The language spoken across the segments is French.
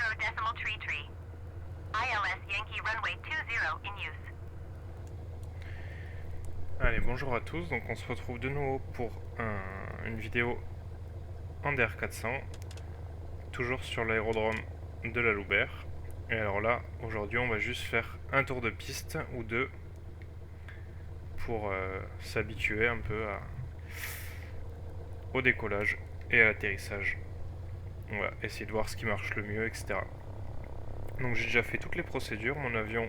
0.33. ILS Yankee runway 20 in use. Allez, bonjour à tous, donc on se retrouve de nouveau pour une vidéo en DR400, toujours sur l'aérodrome de la Loubert. Et alors là, aujourd'hui on va juste faire un tour de piste ou deux pour s'habituer un peu au décollage et à l'atterrissage. On va essayer de voir ce qui marche le mieux, etc. Donc j'ai déjà fait toutes les procédures, mon avion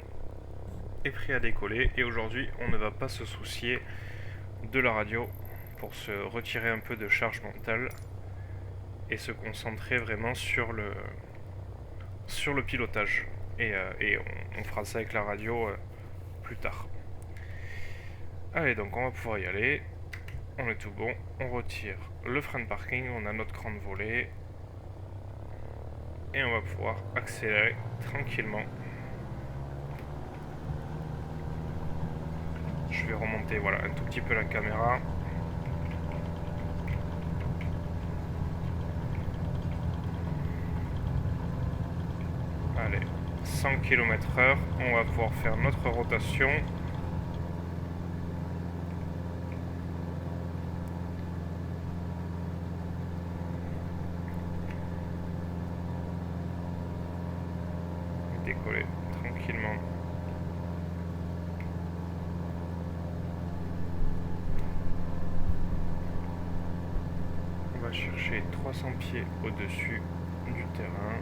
est prêt à décoller et aujourd'hui on ne va pas se soucier de la radio pour se retirer un peu de charge mentale et se concentrer vraiment sur le pilotage. Et on fera ça avec la radio plus tard. Allez, donc on va pouvoir y aller. On est tout bon. On retire le frein de parking. On a notre cran de volée. Et on va pouvoir accélérer tranquillement. Je vais remonter voilà, un tout petit peu la caméra. Allez, 100 km/h. On va pouvoir faire notre rotation. Décoller tranquillement. On va chercher 300 pieds au-dessus du terrain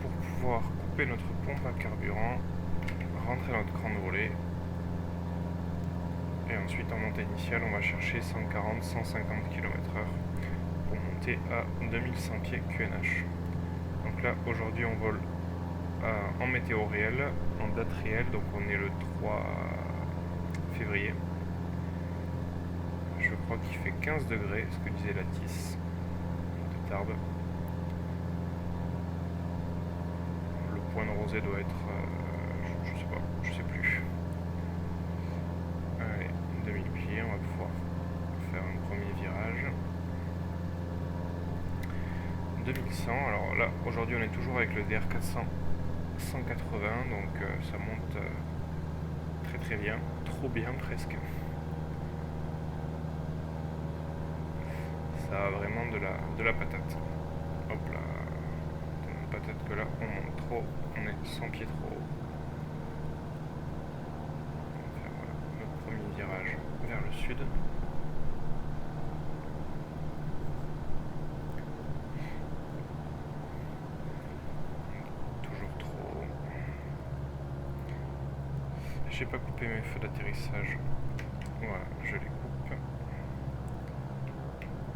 pour pouvoir couper notre pompe à carburant, rentrer notre cran de volée et ensuite en montée initiale on va chercher 140-150 km/h pour monter à 2100 pieds QNH. Donc là aujourd'hui on vole en météo réel, en date réelle, donc on est le 3 février. Je crois qu'il fait 15 degrés, ce que disait la TIS de Tarbes. Le point de rosée doit être, je sais pas, je sais plus. Allez, 2000 pieds, on va pouvoir faire un premier virage. 2100, alors là, aujourd'hui on est toujours avec le DR400 180, donc ça monte très très bien, trop bien presque. Ça a vraiment de la patate. Hop là, tellement de patate que là on monte trop, on est 100 pieds trop haut. On va faire voilà, notre premier virage vers le sud. Toujours trop haut. J'ai pas coupé mes feux d'atterrissage. Voilà, je les coupe.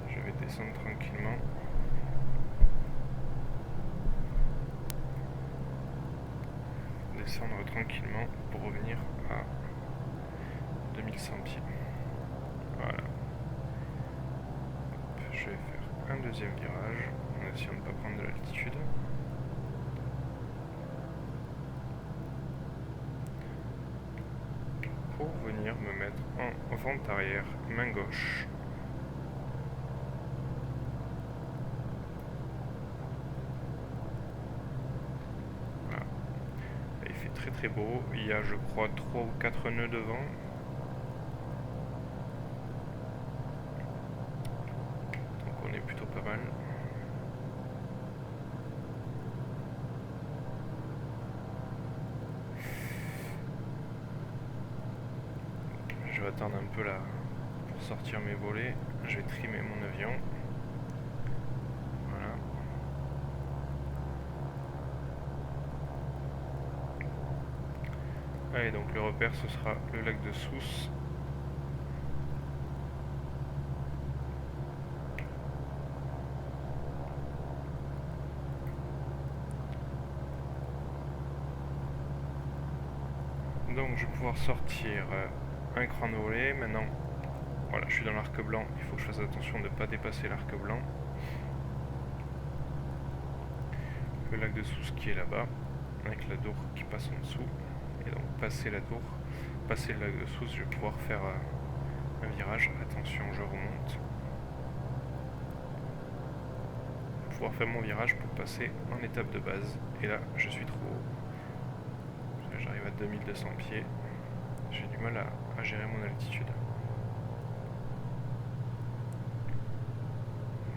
Je vais descendre tranquillement. Descendre tranquillement pour revenir à 2100 pieds. Voilà. Hop, je vais faire un deuxième virage en essayant de ne pas prendre de l'altitude. Pour venir me mettre en vente arrière, main gauche. Voilà. Il fait très très beau, il y a je crois 3 ou 4 nœuds de vent. Donc on est plutôt pas mal. Je vais attendre un peu là pour sortir mes volets. Je vais trimer mon avion. Voilà. Allez, donc le repère ce sera le lac de Sousse. Donc je vais pouvoir sortir un cran de volée. Maintenant, voilà, je suis dans l'arc blanc. Il faut que je fasse attention de ne pas dépasser l'arc blanc. Le lac de Sousse qui est là-bas, avec la Dour qui passe en dessous. Et donc passer la Dour, passer le lac de Sousse, je vais pouvoir faire un virage. Attention, je remonte. pouvoir faire mon virage pour passer en étape de base. Et là, je suis trop haut. J'arrive à 2200 pieds. J'ai du mal à gérer mon altitude.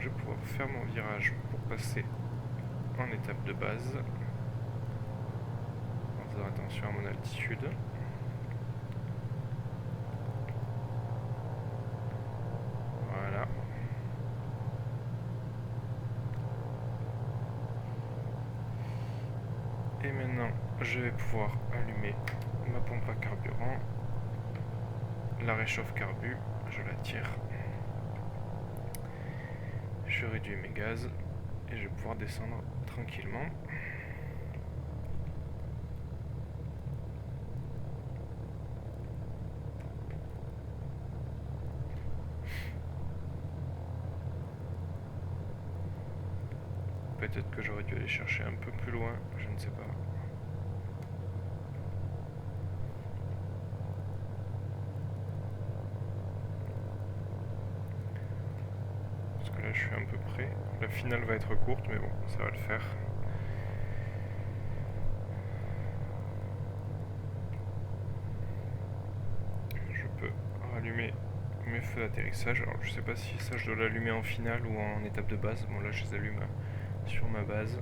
Je vais pouvoir faire mon virage pour passer en étape de base. En faisant attention à mon altitude. Voilà. Et maintenant, je vais pouvoir allumer ma pompe à carburant. La réchauffe carbu, je la tire. Je réduis mes gaz et je vais pouvoir descendre tranquillement. Peut-être que j'aurais dû aller chercher un peu plus loin, je ne sais pas. Parce que là je suis un peu près. La finale va être courte, mais bon, ça va le faire. Je peux rallumer mes feux d'atterrissage. Alors je sais pas si ça je dois l'allumer en finale ou en étape de base. Bon là je les allume sur ma base.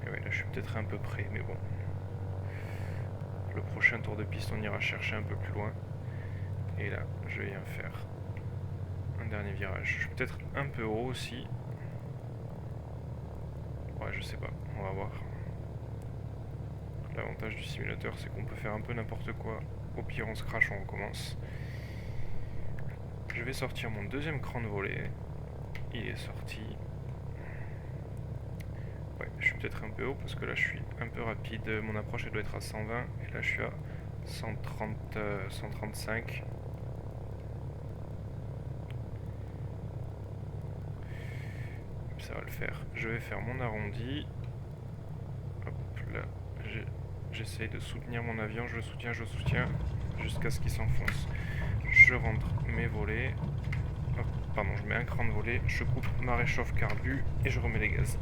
Et ouais, là je suis peut-être un peu près, mais bon. Le prochain tour de piste on ira chercher un peu plus loin. Et là je viens faire un dernier virage. Je suis peut-être un peu haut aussi. Ouais, je sais pas, on va voir. L'avantage du simulateur, c'est qu'on peut faire un peu n'importe quoi. Au pire, on se crache, on recommence. Je vais sortir mon deuxième cran de volée. Il est sorti. Ouais, je suis peut-être un peu haut parce que là, je suis un peu rapide. Mon approche, elle doit être à 120. Et là, je suis à 130, 135. Ça va le faire. Je vais faire mon arrondi. Hop là, j'essaye de soutenir mon avion, je le soutiens, jusqu'à ce qu'il s'enfonce. Je rentre mes volets. Hop, pardon, je mets un cran de volée, je coupe ma réchauffe carbu et je remets les gaz.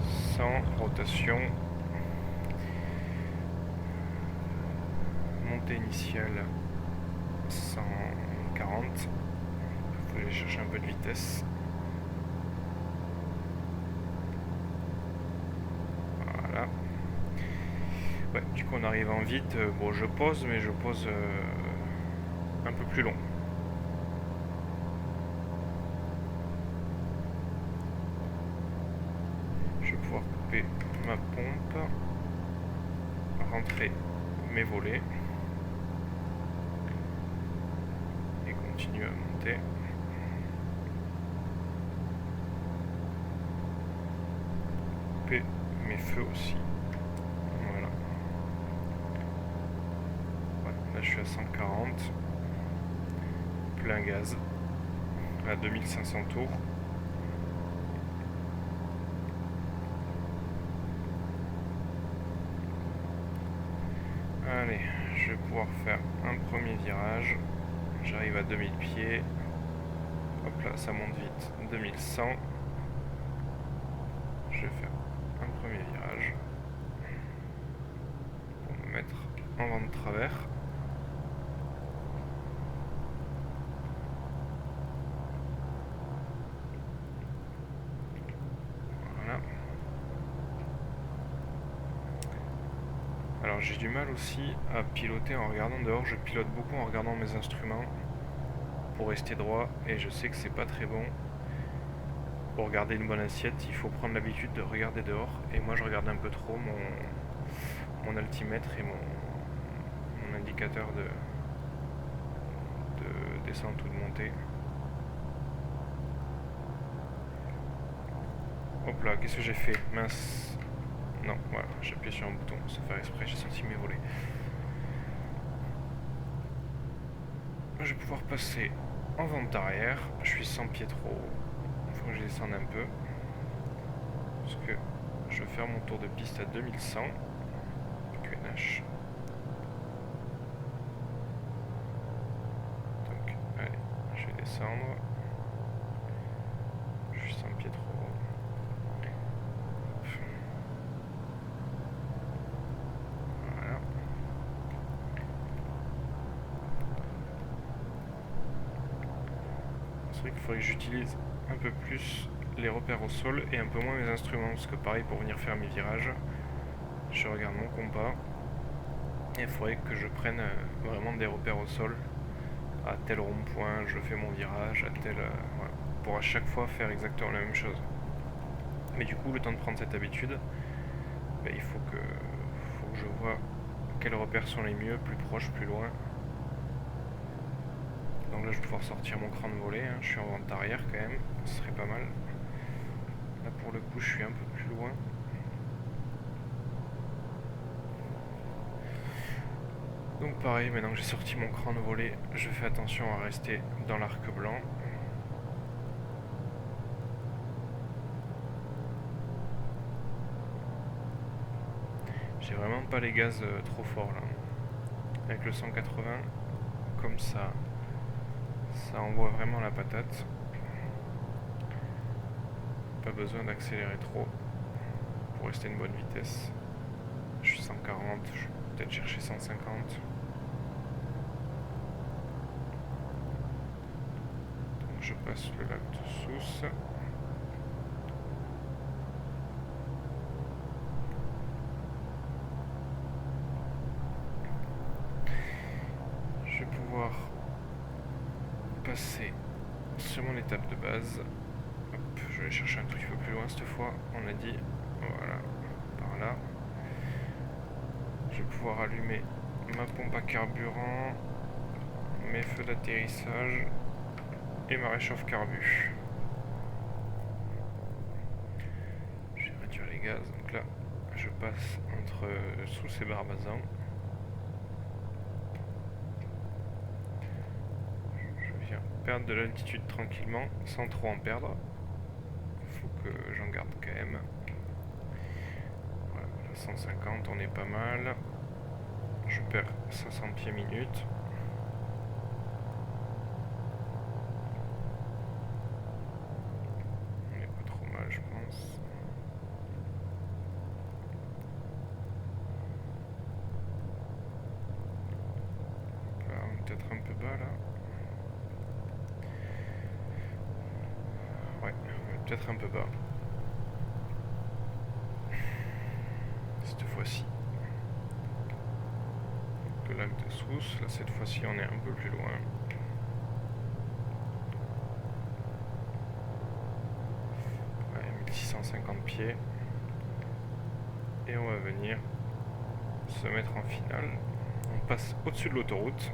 Sans rotation. Montée initiale 140. Il faut aller chercher un peu de vitesse. Voilà. Ouais, du coup en arrivant vite, bon je pose, mais je pose un peu plus long. Je vais pouvoir couper ma pompe, rentrer mes volets et continuer à monter. Couper mes feux aussi. Voilà. Ouais, là je suis à 140. Plein gaz. À 2500 tours. Allez, je vais pouvoir faire un premier virage. J'arrive à 2000 pieds. Hop là, ça monte vite. 2100. Je vais faire un premier virage. Pour me mettre en vent de travers. Voilà. Alors j'ai du mal aussi à piloter en regardant dehors. Je pilote beaucoup en regardant mes instruments pour rester droit et je sais que c'est pas très bon. Pour regarder une bonne assiette, il faut prendre l'habitude de regarder dehors. Et moi je regarde un peu trop mon altimètre et mon indicateur de descente ou de montée. Hop là, qu'est-ce que j'ai fait? Mince. Non, voilà, j'ai appuyé sur un bouton sans faire exprès, j'ai sorti mes volets. Je vais pouvoir passer en vente arrière. Je suis 100 pieds trop haut. Il faut que je descende un peu. Parce que je vais faire mon tour de piste à 2100. QNH. descendre. Je suis sans pied trop haut. Voilà. C'est vrai qu'il faudrait que j'utilise un peu plus les repères au sol et un peu moins mes instruments, parce que pareil, pour venir faire mes virages, je regarde mon compas et il faudrait que je prenne vraiment des repères au sol. À tel rond-point je fais mon virage, à tel... voilà, pour à chaque fois faire exactement la même chose. Mais du coup, le temps de prendre cette habitude, ben, il faut que je vois quels repères sont les mieux, plus proches, plus loin. Donc là je vais pouvoir sortir mon cran de volée, hein. Je suis en vente arrière quand même, ce serait pas mal. Là pour le coup je suis un peu plus loin. Donc pareil, maintenant que j'ai sorti mon cran de volée, je fais attention à rester dans l'arc blanc. J'ai vraiment pas les gaz trop forts là. Avec le 180, comme ça envoie vraiment la patate. Pas besoin d'accélérer trop pour rester une bonne vitesse. Je suis 140, je vais peut-être chercher 150. Donc je passe le lac de Sousse. Je vais pouvoir passer sur mon étape de base. Hop, je vais chercher un tout petit peu plus loin cette fois, on a dit. Voilà, par là. Je vais pouvoir allumer ma pompe à carburant, mes feux d'atterrissage et ma réchauffe carbu. Je vais réduire les gaz, donc là je passe entre Sousse et Barbazan. Je viens perdre de l'altitude tranquillement sans trop en perdre. Il faut que j'en garde quand même. Voilà, 150, on est pas mal. Je perds 60 pieds minutes. On est pas trop mal, je pense. Là, on est peut-être un peu bas là. Ouais, on est peut-être un peu bas. Cette fois-ci. Le lac de Sousse, là cette fois-ci on est un peu plus loin. Ouais, 1650 pieds. Et on va venir se mettre en finale. On passe au-dessus de l'autoroute.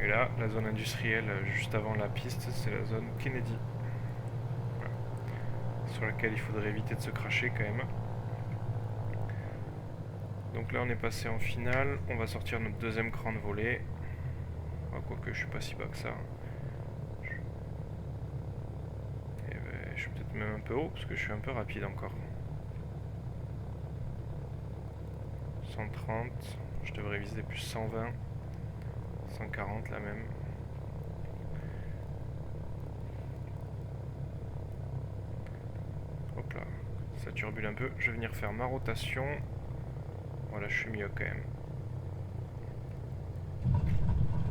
Et là, la zone industrielle juste avant la piste, c'est la zone Kennedy. Voilà. Sur laquelle il faudrait éviter de se cracher quand même. Donc là on est passé en finale, on va sortir notre deuxième cran de volée. Oh, quoique je suis pas si bas que ça. Et ben, je suis peut-être même un peu haut parce que je suis un peu rapide encore. 130, je devrais viser plus 120, 140 là même. Hop là, ça turbule un peu, je vais venir faire ma rotation. Voilà, je suis mieux quand même.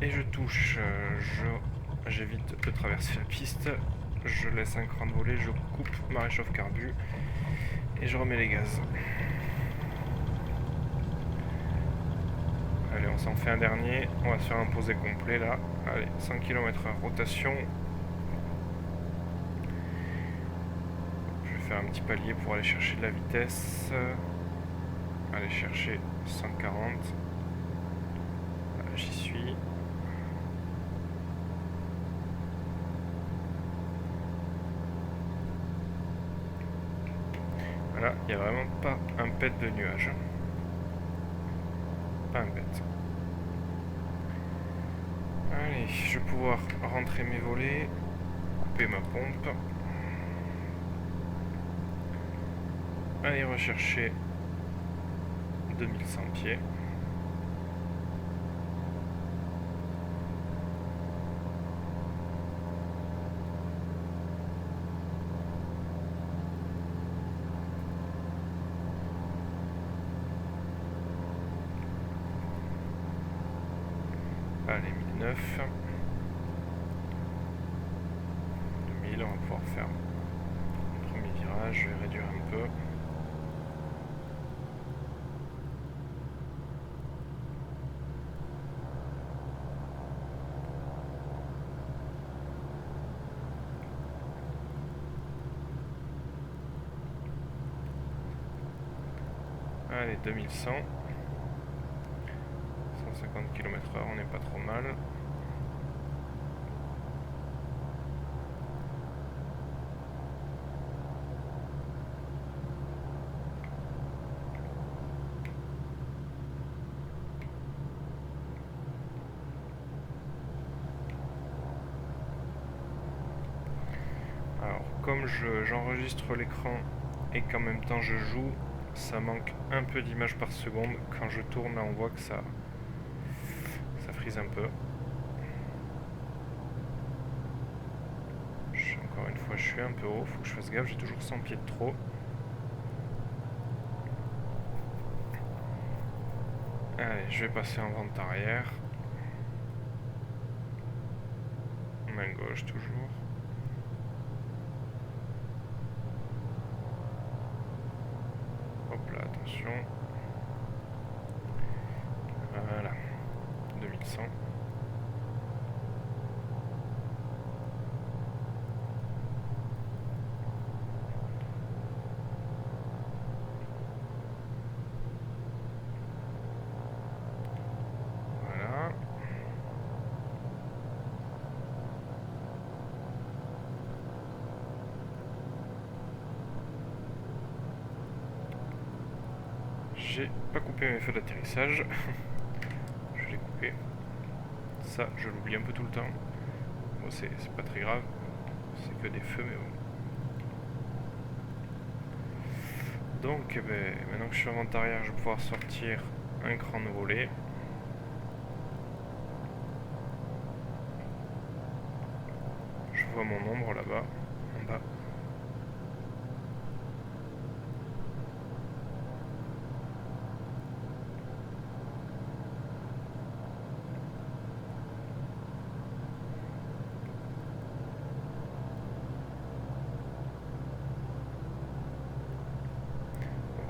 Et je touche, j'évite de traverser la piste, je laisse un cran de volée, je coupe ma réchauffe carbu et je remets les gaz. Allez, on s'en fait un dernier, on va se faire un posé complet là. Allez, 100 km/h rotation. Je vais faire un petit palier pour aller chercher de la vitesse. Aller chercher 140. Voilà, j'y suis. Voilà, il n'y a vraiment pas un pet de nuage. Pas un pet. Allez, je vais pouvoir rentrer mes volets, couper ma pompe. Aller rechercher 2100 pieds. Allez, 1009. 2000, on va pouvoir faire le premier virage. Je vais réduire un peu. Allez, 2100. 150 km/h, on n'est pas trop mal. Alors, comme j'enregistre l'écran et qu'en même temps je joue, ça manque un peu d'image par seconde. Quand je tourne, là, on voit que ça frise un peu. Encore une fois, je suis un peu haut, faut que je fasse gaffe, j'ai toujours 100 pieds de trop. Allez, je vais passer en vente arrière. Main gauche toujours. Hop là, attention. Voilà. 2100. Voilà. J'ai pas coupé mes feux d'atterrissage. Je l'ai coupé. Ça, je l'oublie un peu tout le temps. Bon, c'est pas très grave. C'est que des feux, mais bon. Donc, maintenant que je suis en vente arrière, je vais pouvoir sortir un cran de volet. Je vois mon ombre là-bas, en bas.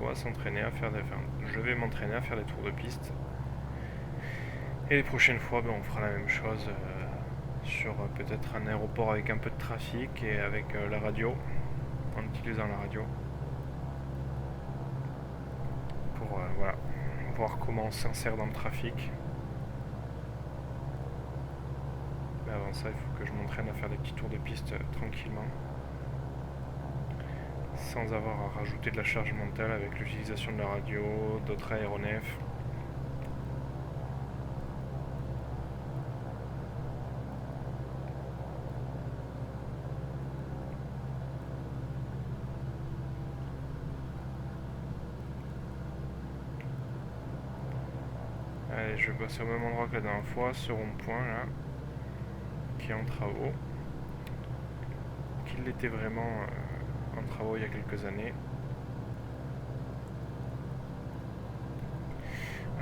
On va s'entraîner à faire des... Enfin, je vais m'entraîner à faire des tours de piste. Et les prochaines fois, on fera la même chose sur peut-être un aéroport avec un peu de trafic et avec la radio, en utilisant la radio. Pour voilà, voir comment on s'insère dans le trafic. Mais avant ça, il faut que je m'entraîne à faire des petits tours de piste tranquillement. Sans avoir à rajouter de la charge mentale avec l'utilisation de la radio, d'autres aéronefs. Allez, je vais passer au même endroit que la dernière fois, ce rond-point là, qui est en travaux. Qu'il l'était vraiment en travaux il y a quelques années.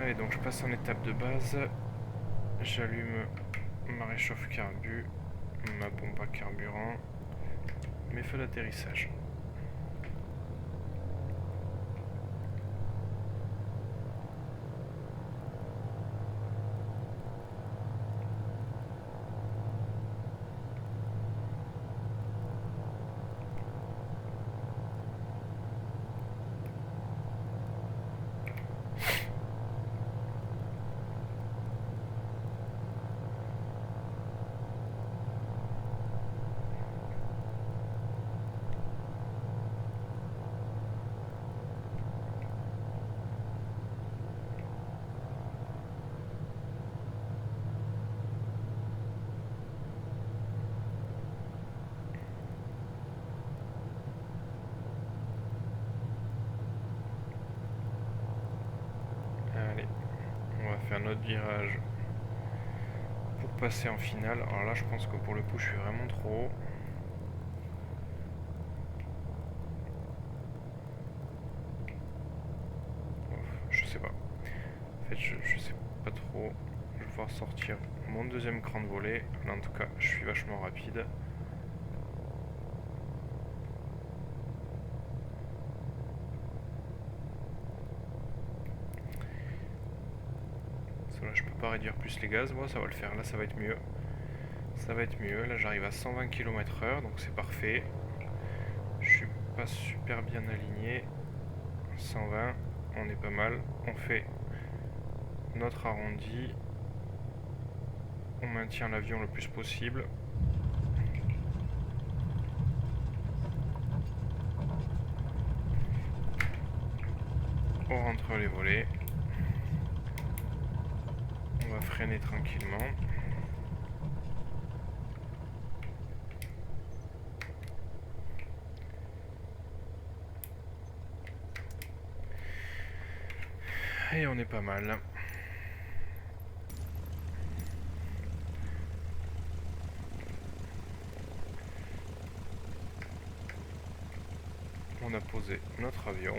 Allez, donc je passe en étape de base. J'allume ma réchauffe carbu, ma pompe à carburant, mes feux d'atterrissage. Allez, on va faire notre virage pour passer en finale. Alors là, je pense que pour le coup, je suis vraiment trop haut. Je sais pas. En fait, je sais pas trop. Je pouvoir sortir mon deuxième cran de volée. Là en tout cas je suis vachement rapide. Là je peux pas réduire plus les gaz, bon ça va le faire, là ça va être mieux. Ça va être mieux, là j'arrive à 120 km/h donc c'est parfait. Je suis pas super bien aligné. 120, on est pas mal. On fait notre arrondi. On maintient l'avion le plus possible. On rentre les volets. On va freiner tranquillement. Et on est pas mal. On a posé notre avion.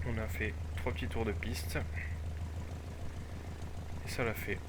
On a fait 3 petits tours de piste. Et ça l'a fait.